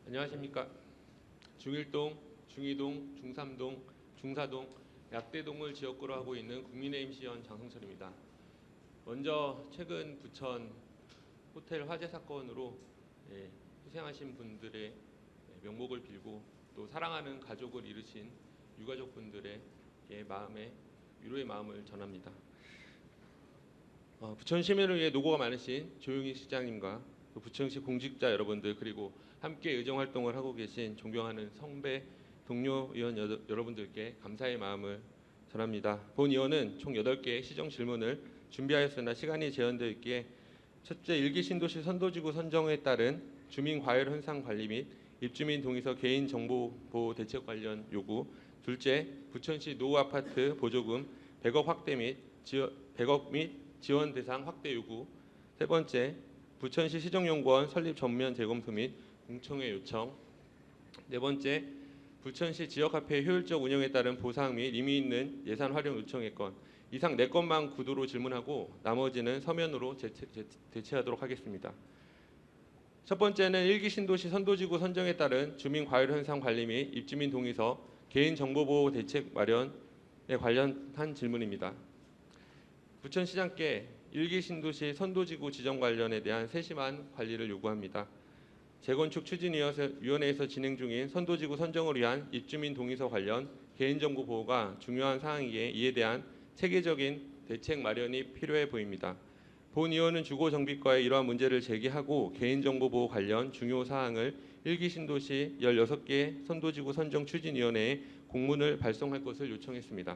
안녕하십니까. 중일동, 중이동, 중삼동, 중사동, 약대동을 지역구로 하고 있는 국민의힘 시의원 장성철입니다. 먼저 최근 부천 호텔 화재 사건으로 희생하신 분들의 명복을 빌고 또 사랑하는 가족을 잃으신 유가족분들의 마음에 위로의 마음을 전합니다. 부천 시민을 위해 노고가 많으신 조용희 시장님과 또 부천시 공직자 여러분들, 그리고 함께 의정 활동을 하고 계신 존경하는 선배 동료 의원 여러분들께 감사의 마음을 전합니다. 본 의원은 총 8개의 시정 질문을 준비하였으나 시간이 제한되어 있기에 첫째, 1기 신도시 선도지구 선정에 따른 주민 과열 현상 관리 및 입주민 동의서 개인 정보 보호 대책 관련 요구. 둘째, 부천시 노후 아파트 보조금 100억 확대 및 100억 및 지원 대상 확대 요구. 세 번째, 부천시 시정연구원 설립 전면 재검토 및 공청회 요청. 네 번째, 부천시 지역화폐 효율적 운영에 따른 보상 및 의미 있는 예산 활용 요청했건. 이상 4건만 구도로 질문하고 나머지는 서면으로 대체하도록 하겠습니다. 첫 번째는 1기 신도시 선도지구 선정에 따른 주민 과열 현상 관리 및 입주민 동의서 개인 정보보호 대책 마련에 관련한 질문입니다. 부천시장께 1기 신도시 선도지구 지정 관련에 대한 세심한 관리를 요구합니다. 재건축 추진위원회에서 진행 중인 선도지구 선정을 위한 입주민 동의서 관련 개인정보 보호가 중요한 사항이기에 이에 대한 체계적인 대책 마련이 필요해 보입니다. 본 의원은 주거정비과에 이러한 문제를 제기하고 개인정보 보호 관련 중요 사항을 1기 신도시 16개 선도지구 선정 추진위원회에 공문을 발송할 것을 요청했습니다.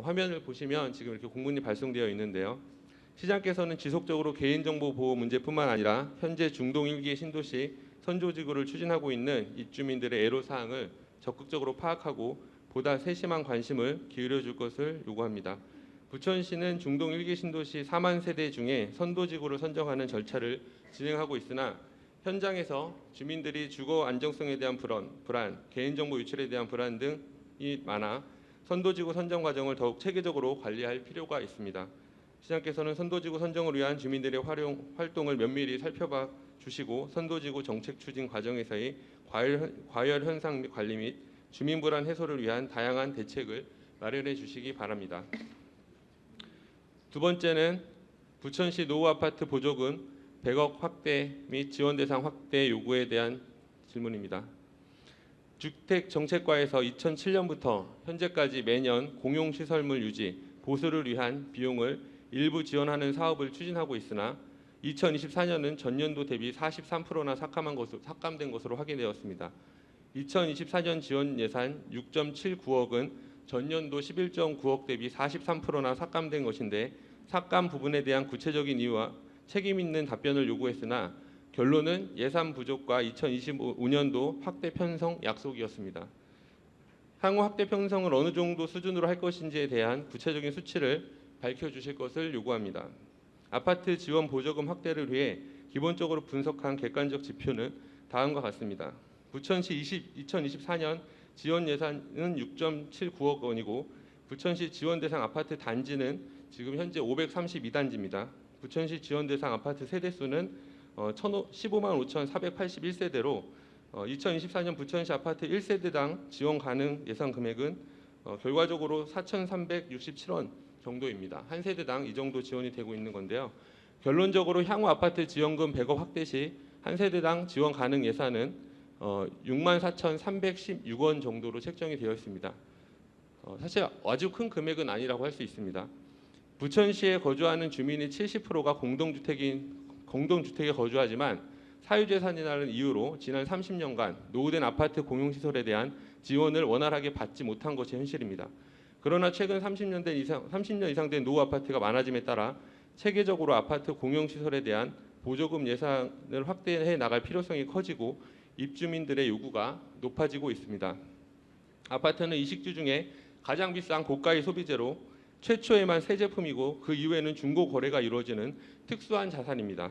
화면을 보시면 지금 이렇게 공문이 발송되어 있는데요. 시장께서는 지속적으로 개인정보 보호 문제뿐만 아니라 현재 중동 1기 신도시 선조지구를 추진하고 있는 입주민들의 애로사항을 적극적으로 파악하고 보다 세심한 관심을 기울여줄 것을 요구합니다. 부천시는 중동 1기 신도시 4만 세대 중에 선도지구를 선정하는 절차를 진행하고 있으나 현장에서 주민들이 주거 안정성에 대한 불안, 개인정보 유출에 대한 불안 등이 많아 선도지구 선정 과정을 더욱 체계적으로 관리할 필요가 있습니다. 시장께서는 선도지구 선정을 위한 주민들의 활동을 면밀히 살펴봐 주시고 선도지구 정책 추진 과정에서의 과열 현상 관리 및 주민 불안 해소를 위한 다양한 대책을 마련해 주시기 바랍니다. 두 번째는 부천시 노후 아파트 보조금 100억 확대 및 지원 대상 확대 요구에 대한 질문입니다. 주택정책과에서 2007년부터 현재까지 매년 공용시설물 유지, 보수를 위한 비용을 일부 지원하는 사업을 추진하고 있으나 2024년은 전년도 대비 43%나 삭감된 것으로 확인되었습니다. 2024년 지원 예산 6.79억은 전년도 11.9억 대비 43%나 삭감된 것인데 삭감 부분에 대한 구체적인 이유와 책임 있는 답변을 요구했으나 결론은 예산 부족과 2025년도 확대 편성 약속이었습니다. 향후 확대 편성을 어느 정도 수준으로 할 것인지에 대한 구체적인 수치를 밝혀주실 것을 요구합니다. 아파트 지원 보조금 확대를 위해 기본적으로 분석한 객관적 지표는 다음과 같습니다. 부천시 2024년 지원 예산은 6.79억 원이고 부천시 지원 대상 아파트 단지는 지금 현재 532단지입니다. 부천시 지원 대상 아파트 세대수는 15만 5,481세대로 2024년 부천시 아파트 1세대당 지원 가능 예산 금액은 결과적으로 4,367원 정도입니다. 한 세대당 이 정도 지원이 되고 있는 건데요. 결론적으로 향후 아파트 지원금 100억 확대 시 한 세대당 지원 가능 예산은 64,316원 정도로 책정이 되어 있습니다. 사실 아주 큰 금액은 아니라고 할 수 있습니다. 부천시에 거주하는 주민의 70%가 공동주택에 거주하지만 사유재산이라는 이유로 지난 30년간 노후된 아파트 공용시설에 대한 지원을 원활하게 받지 못한 것이 현실입니다. 그러나 최근 30년 이상 된 노후 아파트가 많아짐에 따라 체계적으로 아파트 공용시설에 대한 보조금 예산을 확대해 나갈 필요성이 커지고 입주민들의 요구가 높아지고 있습니다. 아파트는 이식주 중에 가장 비싼 고가의 소비재로 최초에만 새 제품이고 그 이후에는 중고 거래가 이루어지는 특수한 자산입니다.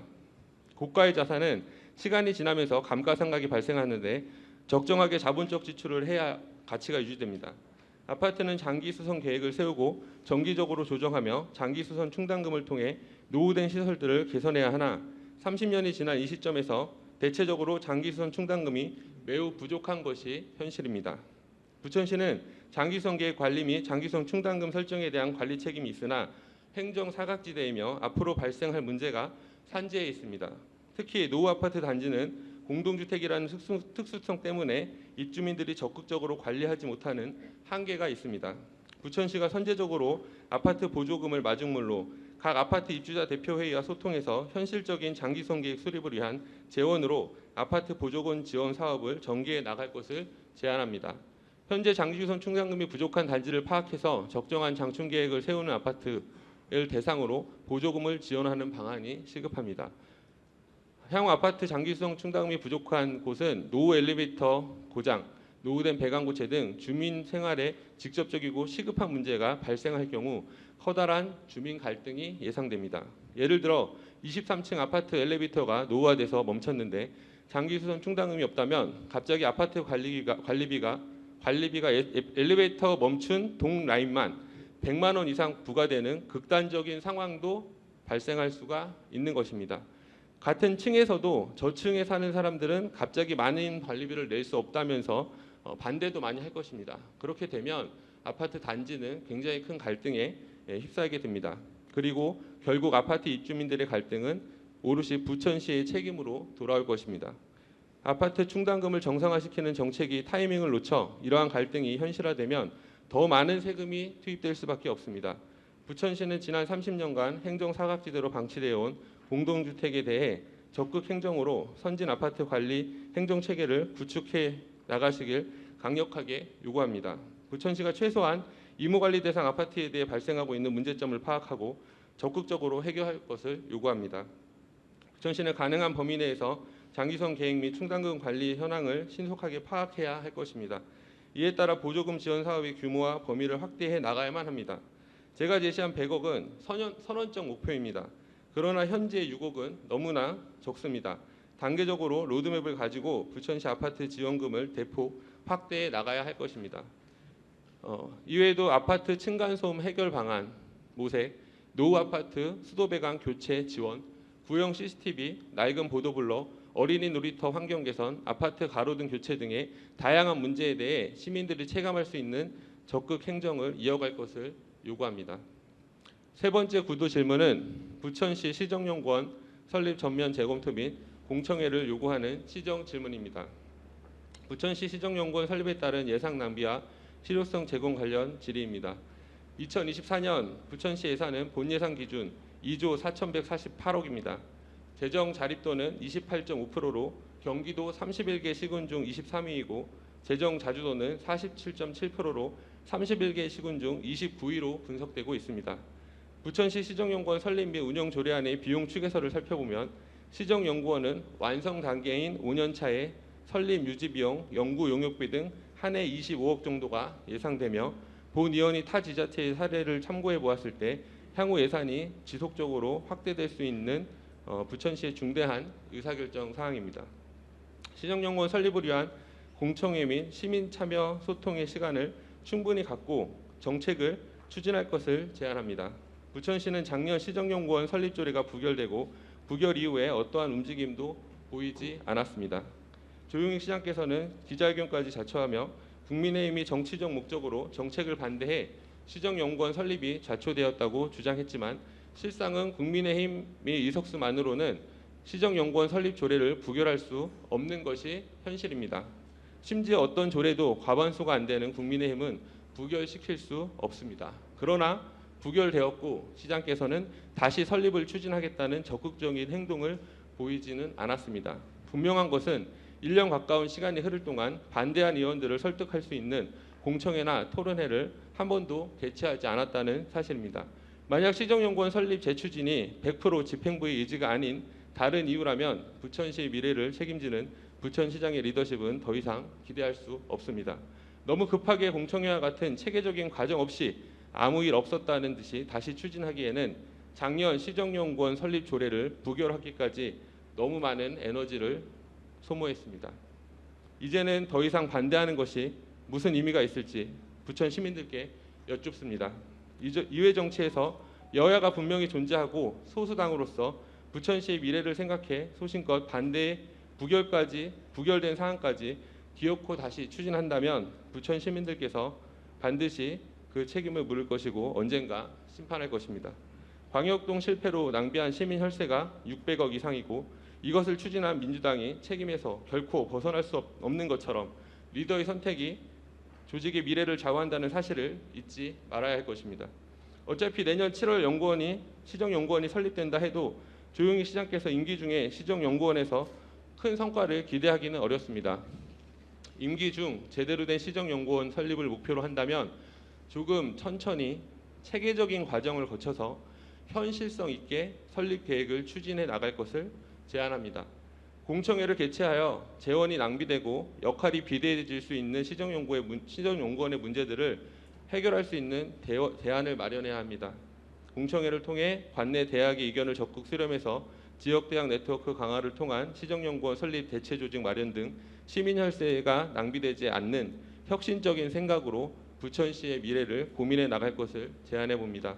고가의 자산은 시간이 지나면서 감가상각이 발생하는데 적정하게 자본적 지출을 해야 가치가 유지됩니다. 아파트는 장기 수선 계획을 세우고 정기적으로 조정하며 장기 수선 충당금을 통해 노후된 시설들을 개선해야 하나 30년이 지난 이 시점에서 대체적으로 장기수선 충당금이 매우 부족한 것이 현실입니다. 부천시는 장기수선 계획 관리 및 장기수선 충당금 설정에 대한 관리 책임이 있으나 행정 사각지대이며 앞으로 발생할 문제가 산재해 있습니다. 특히 노후 아파트 단지는 공동주택이라는 특수성 때문에 입주민들이 적극적으로 관리하지 못하는 한계가 있습니다. 부천시가 선제적으로 아파트 보조금을 마중물로 각 아파트 입주자 대표회의와 소통해서 현실적인 장기수선 계획 수립을 위한 재원으로 아파트 보조금 지원 사업을 전개해 나갈 것을 제안합니다. 현재 장기수선 충당금이 부족한 단지를 파악해서 적정한 장충 계획을 세우는 아파트를 대상으로 보조금을 지원하는 방안이 시급합니다. 향후 아파트 장기수선 충당금이 부족한 곳은 노후 엘리베이터 고장, 노후된 배관 고체 등 주민 생활에 직접적이고 시급한 문제가 발생할 경우 커다란 주민 갈등이 예상됩니다. 예를 들어 23층 아파트 엘리베이터가 노후화돼서 멈췄는데 장기수선 충당금이 없다면 갑자기 아파트 관리비가 엘리베이터 멈춘 동 라인만 100만 원 이상 부과되는 극단적인 상황도 발생할 수가 있는 것입니다. 같은 층에서도 저층에 사는 사람들은 갑자기 많은 관리비를 낼 수 없다면서 반대도 많이 할 것입니다. 그렇게 되면 아파트 단지는 굉장히 큰 갈등에 휩싸이게 됩니다. 그리고 결국 아파트 입주민들의 갈등은 오롯이 부천시의 책임으로 돌아올 것입니다. 아파트 충당금을 정상화시키는 정책이 타이밍을 놓쳐 이러한 갈등이 현실화되면 더 많은 세금이 투입될 수밖에 없습니다. 부천시는 지난 30년간 행정 사각지대로 방치되어 온 공동주택에 대해 적극 행정으로 선진 아파트 관리 행정 체계를 구축해 나가시길 강력하게 요구합니다. 부천시가 최소한 임무관리 대상 아파트에 대해 발생하고 있는 문제점을 파악하고 적극적으로 해결할 것을 요구합니다. 부천시는 가능한 범위 내에서 장기수선 계획 및 충당금 관리 현황을 신속하게 파악해야 할 것입니다. 이에 따라 보조금 지원 사업의 규모와 범위를 확대해 나가야만 합니다. 제가 제시한 100억은 선언적 목표입니다. 그러나 현재 6억은 너무나 적습니다. 단계적으로 로드맵을 가지고 부천시 아파트 지원금을 대폭 확대해 나가야 할 것입니다. 이외에도 아파트 층간소음 해결 방안, 모색, 노후 아파트 수도 배관 교체 지원, 구형 CCTV, 낡은 보도블럭, 어린이 놀이터 환경 개선, 아파트 가로등 교체 등의 다양한 문제에 대해 시민들이 체감할 수 있는 적극 행정을 이어갈 것을 요구합니다. 세 번째 구도 질문은 부천시 시정연구원 설립 전면 재검토 및 공청회를 요구하는 시정 질문입니다. 부천시 시정연구원 설립에 따른 예상 낭비와 실효성 제공 관련 질의입니다. 2024년 부천시 예산은 본 예산 기준 2조 4,148억입니다. 재정 자립도는 28.5%로 경기도 31개 시군 중 23위이고 재정 자주도는 47.7%로 31개 시군 중 29위로 분석되고 있습니다. 부천시 시정연구원 설립 및 운영 조례안의 비용 추계서를 살펴보면 시정연구원은 완성 단계인 5년차에 설립 유지 비용, 연구 용역비 등 한 해 25억 정도가 예상되며 본 위원이 타 지자체의 사례를 참고해 보았을 때 향후 예산이 지속적으로 확대될 수 있는 부천시의 중대한 의사결정 사항입니다. 시정연구원 설립을 위한 공청회 및 시민 참여 소통의 시간을 충분히 갖고 정책을 추진할 것을 제안합니다. 부천시는 작년 시정연구원 설립 조례가 부결되고 부결 이후에 어떠한 움직임도 보이지 않았습니다. 조용익 시장께서는 기자회견까지 자처하며 국민의힘이 정치적 목적으로 정책을 반대해 시정연구원 설립이 자초되었다고 주장했지만 실상은 국민의힘의 의석수만으로는 시정연구원 설립 조례를 부결할 수 없는 것이 현실입니다. 심지어 어떤 조례도 과반수가 안 되는 국민의힘은 부결시킬 수 없습니다. 그러나 부결되었고 시장께서는 다시 설립을 추진하겠다는 적극적인 행동을 보이지는 않았습니다. 분명한 것은 1년 가까운 시간이 흐를 동안 반대한 의원들을 설득할 수 있는 공청회나 토론회를 한 번도 개최하지 않았다는 사실입니다. 만약 시정연구원 설립 재추진이 100% 집행부의 의지가 아닌 다른 이유라면 부천시의 미래를 책임지는 부천시장의 리더십은 더 이상 기대할 수 없습니다. 너무 급하게 공청회와 같은 체계적인 과정 없이 아무 일 없었다는 듯이 다시 추진하기에는 작년 시정연구원 설립 조례를 부결하기까지 너무 많은 에너지를 소모했습니다. 이제는 더 이상 반대하는 것이 무슨 의미가 있을지 부천 시민들께 여쭙습니다. 이회 정치에서 여야가 분명히 존재하고 소수당으로서 부천시의 미래를 생각해 소신껏 반대에 부결된 사항까지 기어코 다시 추진한다면 부천 시민들께서 반드시 그 책임을 물을 것이고 언젠가 심판할 것입니다. 광역동 실패로 낭비한 시민 혈세가 600억 이상이고 이것을 추진한 민주당이 책임에서 결코 벗어날 수 없는 것처럼 리더의 선택이 조직의 미래를 좌우한다는 사실을 잊지 말아야 할 것입니다. 어차피 내년 7월 시정연구원이 설립된다 해도 조용희 시장께서 임기 중에 시정연구원에서 큰 성과를 기대하기는 어렵습니다. 임기 중 제대로 된 시정연구원 설립을 목표로 한다면 조금 천천히 체계적인 과정을 거쳐서 현실성 있게 설립 계획을 추진해 나갈 것을 제안합니다. 공청회를 개최하여 재원이 낭비되고 역할이 비대해질 수 있는 시정연구원의 문제들을 해결할 수 있는 대안을 마련해야 합니다. 공청회를 통해 관내 대학의 의견을 적극 수렴해서 지역대학 네트워크 강화를 통한 시정연구원 설립 대체 조직 마련 등 시민 혈세가 낭비되지 않는 혁신적인 생각으로 부천시의 미래를 고민해 나갈 것을 제안해 봅니다.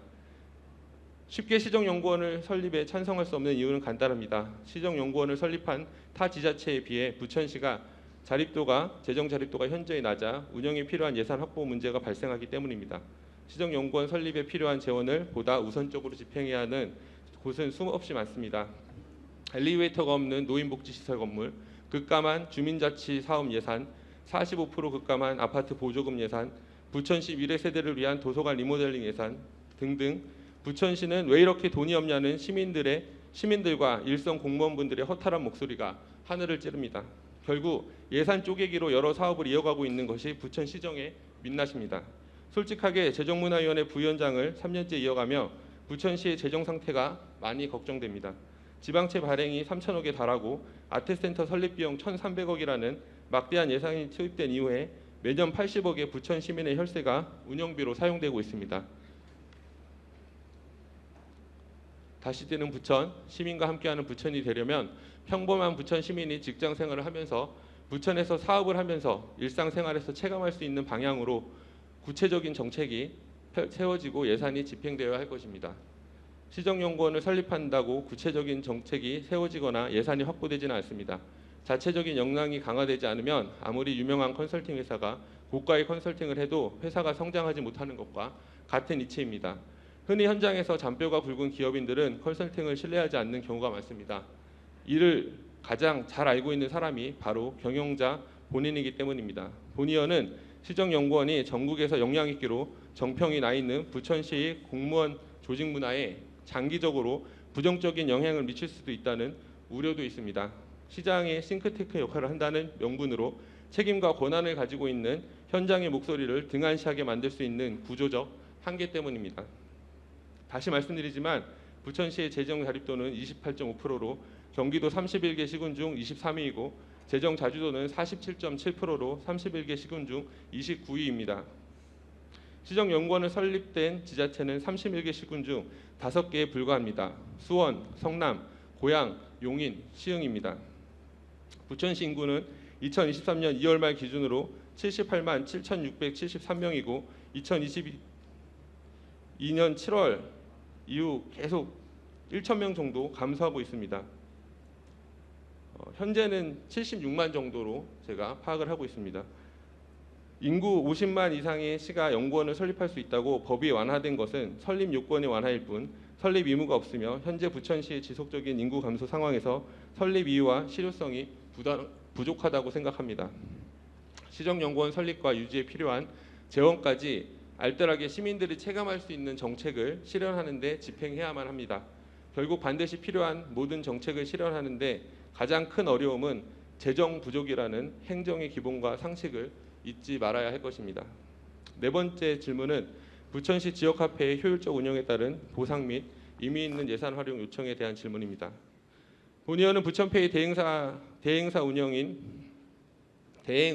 쉽게 시정연구원을 설립에 찬성할 수 없는 이유는 간단합니다. 시정연구원을 설립한 타 지자체에 비해 부천시가 재정 자립도가 현저히 낮아 운영에 필요한 예산 확보 문제가 발생하기 때문입니다. 시정연구원 설립에 필요한 재원을 보다 우선적으로 집행해야 하는 곳은 수없이 많습니다. 엘리베이터가 없는 노인복지시설 건물, 급감한 주민자치 사업 예산, 45% 급감한 아파트 보조금 예산, 부천시 미래 세대를 위한 도서관 리모델링 예산 등등 부천시는 왜 이렇게 돈이 없냐는 시민들과 일선 공무원분들의 허탈한 목소리가 하늘을 찌릅니다. 결국 예산 쪼개기로 여러 사업을 이어가고 있는 것이 부천시정의 민낯입니다. 솔직하게 재정문화위원회 부위원장을 3년째 이어가며 부천시의 재정 상태가 많이 걱정됩니다. 지방채 발행이 3천억에 달하고 아트센터 설립 비용 1,300억이라는 막대한 예산이 투입된 이후에 매년 80억의 부천 시민의 혈세가 운영비로 사용되고 있습니다. 다시 뜨는 부천, 시민과 함께하는 부천이 되려면 평범한 부천 시민이 직장 생활을 하면서 부천에서 사업을 하면서 일상생활에서 체감할 수 있는 방향으로 구체적인 정책이 세워지고 예산이 집행되어야 할 것입니다. 시정연구원을 설립한다고 구체적인 정책이 세워지거나 예산이 확보되지는 않습니다. 자체적인 역량이 강화되지 않으면 아무리 유명한 컨설팅 회사가 고가의 컨설팅을 해도 회사가 성장하지 못하는 것과 같은 이치입니다. 흔히 현장에서 잔뼈가 굵은 기업인들은 컨설팅을 신뢰하지 않는 경우가 많습니다. 이를 가장 잘 알고 있는 사람이 바로 경영자 본인이기 때문입니다. 본의원은 시정연구원이 전국에서 역량 있기로 정평이 나 있는 부천시의 공무원 조직 문화에 장기적으로 부정적인 영향을 미칠 수도 있다는 우려도 있습니다. 시장의 싱크탱크 역할을 한다는 명분으로 책임과 권한을 가지고 있는 현장의 목소리를 등한시하게 만들 수 있는 구조적 한계 때문입니다. 다시 말씀드리지만 부천시의 재정 자립도는 28.5%로 경기도 31개 시군 중 23위이고 재정 자주도는 47.7%로 31개 시군 중 29위입니다. 시정연구원을 설립된 지자체는 31개 시군 중 5개에 불과합니다. 수원, 성남, 고양, 용인, 시흥입니다. 부천시 인구는 2023년 2월 말 기준으로 78만 7,673명이고 2022년 7월 이후 계속 1,000명 정도 감소하고 있습니다. 현재는 76만 정도로 제가 파악을 하고 있습니다. 인구 50만 이상의 시가 연구원을 설립할 수 있다고 법이 완화된 것은 설립 요건이 완화일 뿐 설립 의무가 없으며 현재 부천시의 지속적인 인구 감소 상황에서 설립 이유와 실효성이 부족하다고 생각합니다. 시정연구원 설립과 유지에 필요한 재원까지 알뜰하게 시민들이 체감할 수 있는 정책을 실현하는 데 집행해야만 합니다. 결국 반드시 필요한 모든 정책을 실현하는 데 가장 큰 어려움은 재정 부족이라는 행정의 기본과 상식을 잊지 말아야 할 것입니다. 네 번째 질문은 부천시 지역화폐의 효율적 운영에 따른 보상 및 의미 있는 예산 활용 요청에 대한 질문입니다. 본의원은 부천페이 대행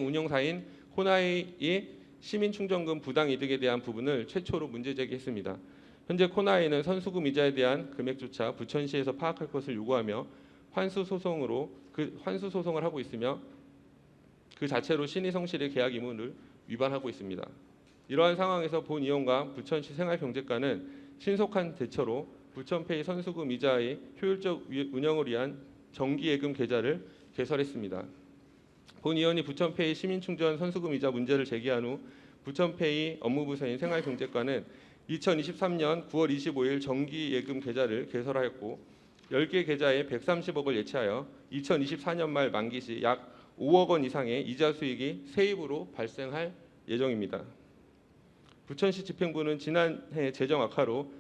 운영사인 코나이의 시민충전금 부당 이득에 대한 부분을 최초로 문제 제기했습니다. 현재 코나이는 선수금 이자에 대한 금액조차 부천시에서 파악할 것을 요구하며 환수 소송을 하고 있으며 그 자체로 신의 성실의 계약 의무를 위반하고 있습니다. 이러한 상황에서 본 의원과 부천시 생활경제과는 신속한 대처로 부천페이 선수금 이자의 효율적 운영을 위한 정기예금 계좌를 개설했습니다. 본 의원이 부천페이 시민충전 선수금 이자 문제를 제기한 후 부천페이 업무부서인 생활경제과는 2023년 9월 25일 정기예금 계좌를 개설하였고 10개 계좌에 130억을 예치하여 2024년 말 만기 시 약 5억 원 이상의 이자 수익이 세입으로 발생할 예정입니다. 부천시 집행부는 지난해 재정 악화로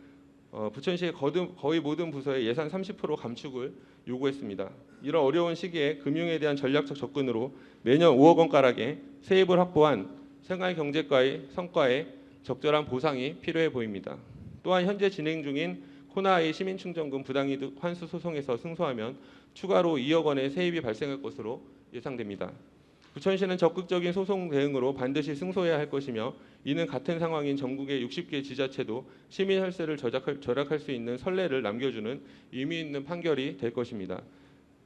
부천시의 거의 모든 부서의 예산 30% 감축을 요구했습니다. 이런 어려운 시기에 금융에 대한 전략적 접근으로 매년 5억 원가량의 세입을 확보한 생활경제과의 성과에 적절한 보상이 필요해 보입니다. 또한 현재 진행 중인 코나아이 시민충전금 부당이득 환수 소송에서 승소하면 추가로 2억 원의 세입이 발생할 것으로 예상됩니다. 부천시는 적극적인 소송 대응으로 반드시 승소해야 할 것이며 이는 같은 상황인 전국의 60개 지자체도 시민 혈세를 절약할 수 있는 선례를 남겨주는 의미 있는 판결이 될 것입니다.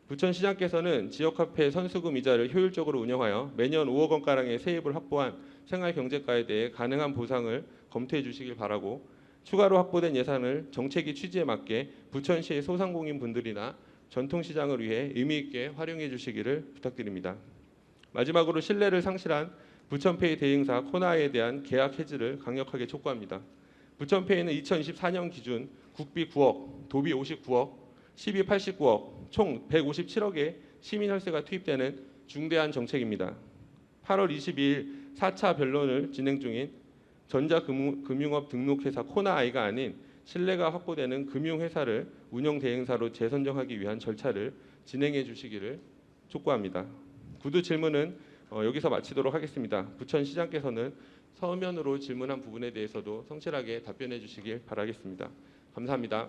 부천시장께서는 지역화폐 선수금 이자를 효율적으로 운영하여 매년 5억 원가량의 세입을 확보한 생활경제과에 대해 가능한 보상을 검토해 주시길 바라고 추가로 확보된 예산을 정책위 취지에 맞게 부천시의 소상공인분들이나 전통시장을 위해 의미 있게 활용해 주시기를 부탁드립니다. 마지막으로 신뢰를 상실한 부천페이 대행사 코나아에 대한 계약 해지를 강력하게 촉구합니다. 부천페이는 2024년 기준 국비 9억, 도비 59억, 시비 89억, 총 157억의 시민 혈세가 투입되는 중대한 정책입니다. 8월 22일 4차 변론을 진행 중인 전자금융업 등록회사 코나아이가 아닌 신뢰가 확보되는 금융회사를 운영 대행사로 재선정하기 위한 절차를 진행해 주시기를 촉구합니다. 구두 질문은 여기서 마치도록 하겠습니다. 부천시장께서는 서면으로 질문한 부분에 대해서도 성실하게 답변해 주시길 바라겠습니다. 감사합니다.